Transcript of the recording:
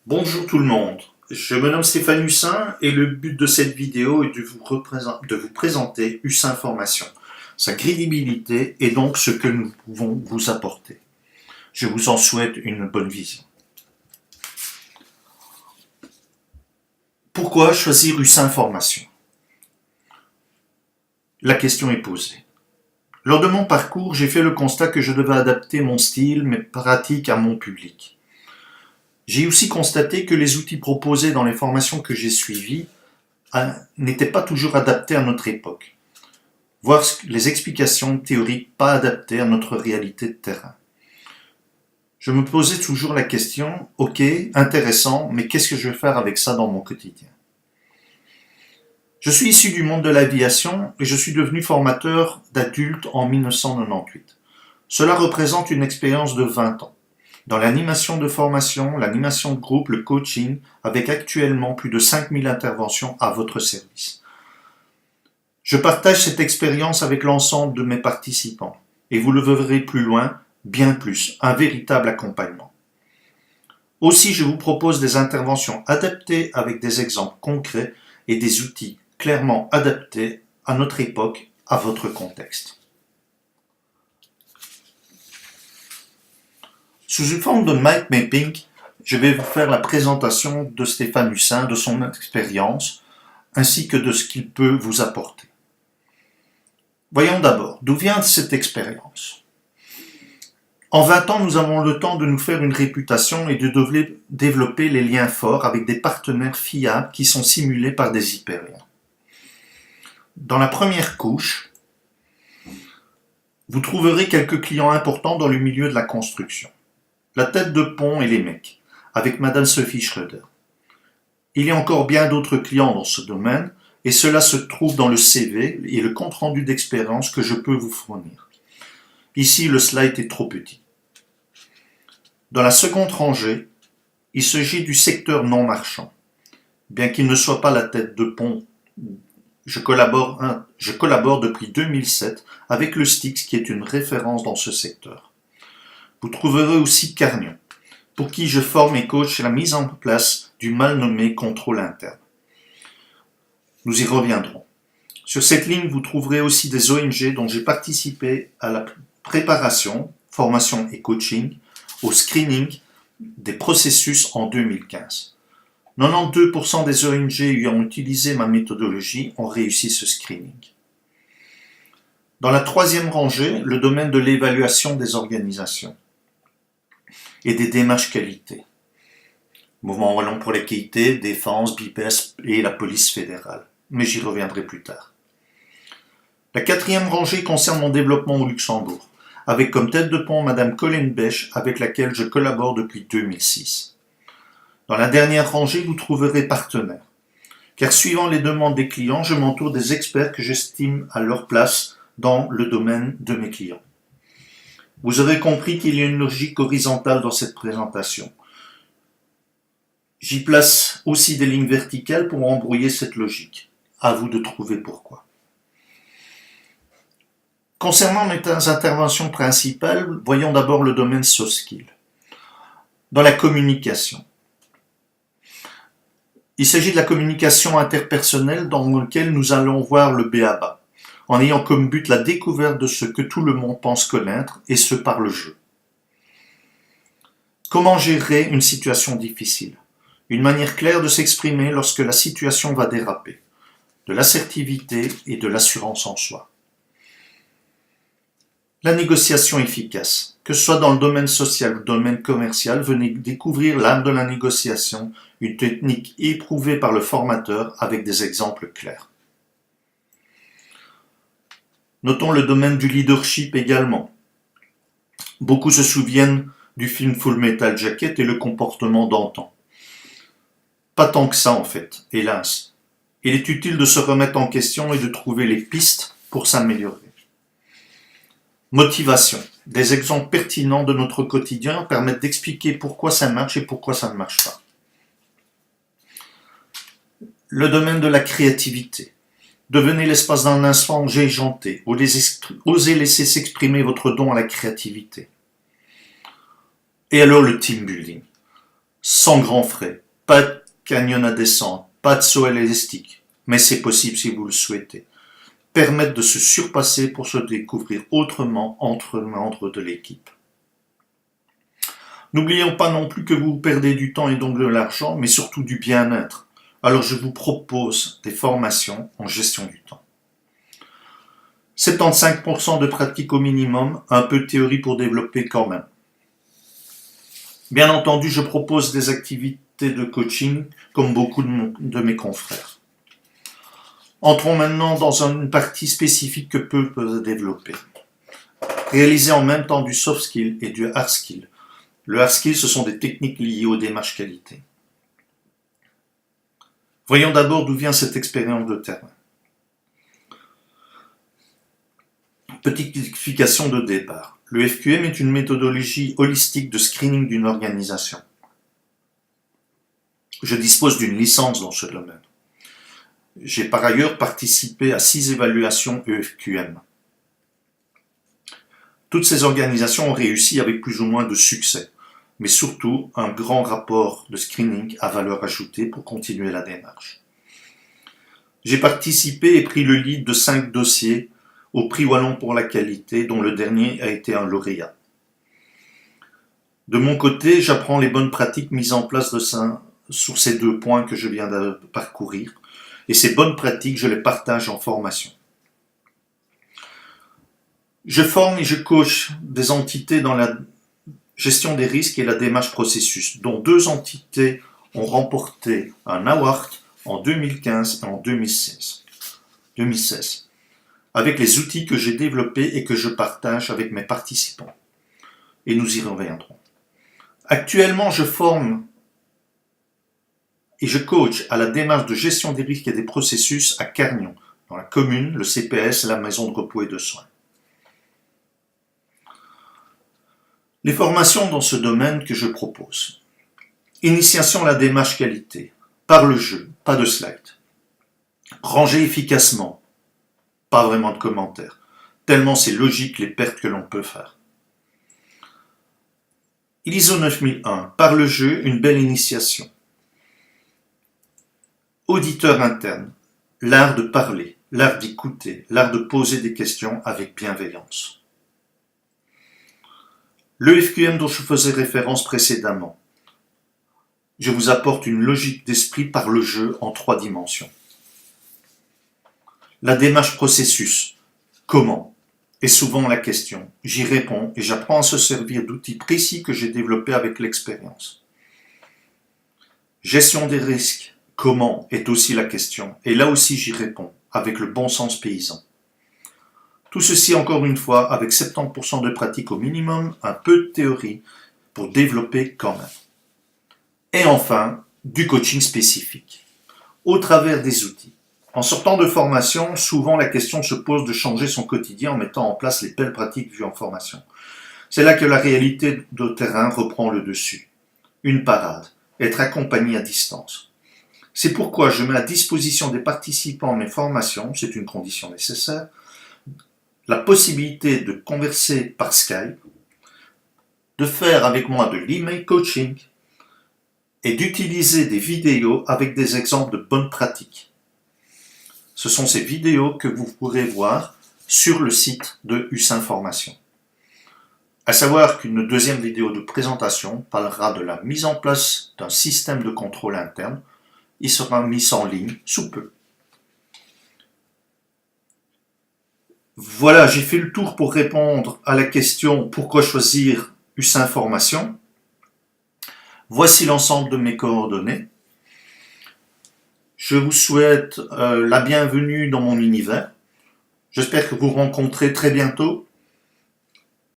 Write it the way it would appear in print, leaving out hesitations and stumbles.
Bonjour tout le monde, je me nomme Stéphane Hussin et le but de cette vidéo est de vous présenter Hussin Formation, sa crédibilité et donc ce que nous pouvons vous apporter. Je vous en souhaite une bonne vision. Pourquoi choisir Hussin Formation? La question est posée. Lors de mon parcours, j'ai fait le constat que je devais adapter mon style, mes pratiques à mon public. J'ai aussi constaté que les outils proposés dans les formations que j'ai suivies n'étaient pas toujours adaptés à notre époque, voire les explications théoriques pas adaptées à notre réalité de terrain. Je me posais toujours la question, ok, intéressant, mais qu'est-ce que je vais faire avec ça dans mon quotidien? Je suis issu du monde de l'aviation et je suis devenu formateur d'adultes en 1998. Cela représente une expérience de 20 ans. Dans l'animation de formation, l'animation de groupe, le coaching, avec actuellement plus de 5000 interventions à votre service. Je partage cette expérience avec l'ensemble de mes participants et vous le verrez plus loin, bien plus, un véritable accompagnement. Aussi, je vous propose des interventions adaptées avec des exemples concrets et des outils clairement adaptés à notre époque, à votre contexte. Sous une forme de mind mapping, je vais vous faire la présentation de Stéphane Hussin, de son expérience, ainsi que de ce qu'il peut vous apporter. Voyons d'abord, d'où vient cette expérience? En 20 ans, nous avons le temps de nous faire une réputation et de développer les liens forts avec des partenaires fiables qui sont simulés par des hyperions. Dans la première couche, vous trouverez quelques clients importants dans le milieu de la construction. La tête de pont et les mecs, avec Madame Sophie Schröder. Il y a encore bien d'autres clients dans ce domaine, et cela se trouve dans le CV et le compte-rendu d'expérience que je peux vous fournir. Ici, le slide est trop petit. Dans la seconde rangée, il s'agit du secteur non marchand. Bien qu'il ne soit pas la tête de pont, je collabore depuis 2007 avec le Styx qui est une référence dans ce secteur. Vous trouverez aussi Carnion, pour qui je forme et coach la mise en place du mal nommé contrôle interne. Nous y reviendrons. Sur cette ligne, vous trouverez aussi des ONG dont j'ai participé à la préparation, formation et coaching, au screening des processus en 2015. 92% des ONG ayant utilisé ma méthodologie ont réussi ce screening. Dans la troisième rangée, le domaine de l'évaluation des organisations et des démarches qualité. Mouvement Wallon pour l'équité, Défense, BIPES et la police fédérale. Mais j'y reviendrai plus tard. La quatrième rangée concerne mon développement au Luxembourg, avec comme tête de pont Madame Colleen Bech, avec laquelle je collabore depuis 2006. Dans la dernière rangée, vous trouverez partenaires, car suivant les demandes des clients, je m'entoure des experts que j'estime à leur place dans le domaine de mes clients. Vous aurez compris qu'il y a une logique horizontale dans cette présentation. J'y place aussi des lignes verticales pour embrouiller cette logique. À vous de trouver pourquoi. Concernant mes interventions principales, voyons d'abord le domaine soft skill. Dans la communication. Il s'agit de la communication interpersonnelle dans laquelle nous allons voir le b.a.-ba, en ayant comme but la découverte de ce que tout le monde pense connaître, et ce par le jeu. Comment gérer une situation difficile? Une manière claire de s'exprimer lorsque la situation va déraper, de l'assertivité et de l'assurance en soi. La négociation efficace, que ce soit dans le domaine social ou le domaine commercial, venez découvrir l'art de la négociation, une technique éprouvée par le formateur avec des exemples clairs. Notons le domaine du leadership également. Beaucoup se souviennent du film Full Metal Jacket et le comportement d'antan. Pas tant que ça en fait, hélas. Il est utile de se remettre en question et de trouver les pistes pour s'améliorer. Motivation. Des exemples pertinents de notre quotidien permettent d'expliquer pourquoi ça marche et pourquoi ça ne marche pas. Le domaine de la créativité. Devenez l'espace d'un instant enjéjanté. Osez laisser s'exprimer votre don à la créativité. Et alors le team building. sans grands frais, pas de canyon à descendre, pas de saut élastique, mais c'est possible si vous le souhaitez. Permettre de se surpasser pour se découvrir autrement entre membres de l'équipe. N'oublions pas non plus que vous perdez du temps et donc de l'argent, mais surtout du bien-être. Alors je vous propose des formations en gestion du temps. 75% de pratique au minimum, un peu de théorie pour développer quand même. Bien entendu, je propose des activités de coaching comme beaucoup de mes confrères. Entrons maintenant dans une partie spécifique que peuvent développer. Réaliser en même temps du soft skill et du hard skill. Le hard skill, ce sont des techniques liées aux démarches qualité. Voyons d'abord d'où vient cette expérience de terrain. Petite explication de départ. Le FQM est une méthodologie holistique de screening d'une organisation. Je dispose d'une licence dans ce domaine. J'ai par ailleurs participé à 6 évaluations EFQM. Toutes ces organisations ont réussi avec plus ou moins de succès, mais surtout un grand rapport de screening à valeur ajoutée pour continuer la démarche. J'ai participé et pris le lead de 5 dossiers au prix Wallon pour la qualité, dont le dernier a été un lauréat. De mon côté, j'apprends les bonnes pratiques mises en place sur ces 2 points que je viens de parcourir, et ces bonnes pratiques, je les partage en formation. Je forme et je coach des entités dans la gestion des risques et la démarche processus, dont 2 entités ont remporté un award en 2015 et en 2016, avec les outils que j'ai développés et que je partage avec mes participants. Et nous y reviendrons. Actuellement, je forme et je coach à la démarche de gestion des risques et des processus à Cargnon, dans la commune, le CPS, la maison de repos et de soins. Les formations dans ce domaine que je propose. Initiation à la démarche qualité, par le jeu, pas de slide. Ranger efficacement, pas vraiment de commentaires, tellement c'est logique les pertes que l'on peut faire. ISO 9001, par le jeu, une belle initiation. Auditeur interne, l'art de parler, l'art d'écouter, l'art de poser des questions avec bienveillance. Le FQM dont je faisais référence précédemment. Je vous apporte une logique d'esprit par le jeu en 3 dimensions. La démarche processus. Comment? Est souvent la question. J'y réponds et j'apprends à se servir d'outils précis que j'ai développés avec l'expérience. Gestion des risques. Comment est aussi la question, et là aussi j'y réponds, avec le bon sens paysan. Tout ceci encore une fois avec 70% de pratique au minimum, un peu de théorie pour développer quand même. Et enfin, du coaching spécifique, au travers des outils. En sortant de formation, souvent la question se pose de changer son quotidien en mettant en place les belles pratiques vues en formation. C'est là que la réalité de terrain reprend le dessus. Une parade, être accompagné à distance. C'est pourquoi je mets à disposition des participants mes formations, c'est une condition nécessaire, la possibilité de converser par Skype, de faire avec moi de l'email coaching et d'utiliser des vidéos avec des exemples de bonnes pratiques. Ce sont ces vidéos que vous pourrez voir sur le site de USIN Formation. À savoir qu'une deuxième vidéo de présentation parlera de la mise en place d'un système de contrôle interne. Il sera mis en ligne sous peu. Voilà, j'ai fait le tour pour répondre à la question pourquoi choisir USIN Formation. Voici l'ensemble de mes coordonnées. Je vous souhaite la bienvenue dans mon univers. J'espère que vous rencontrez très bientôt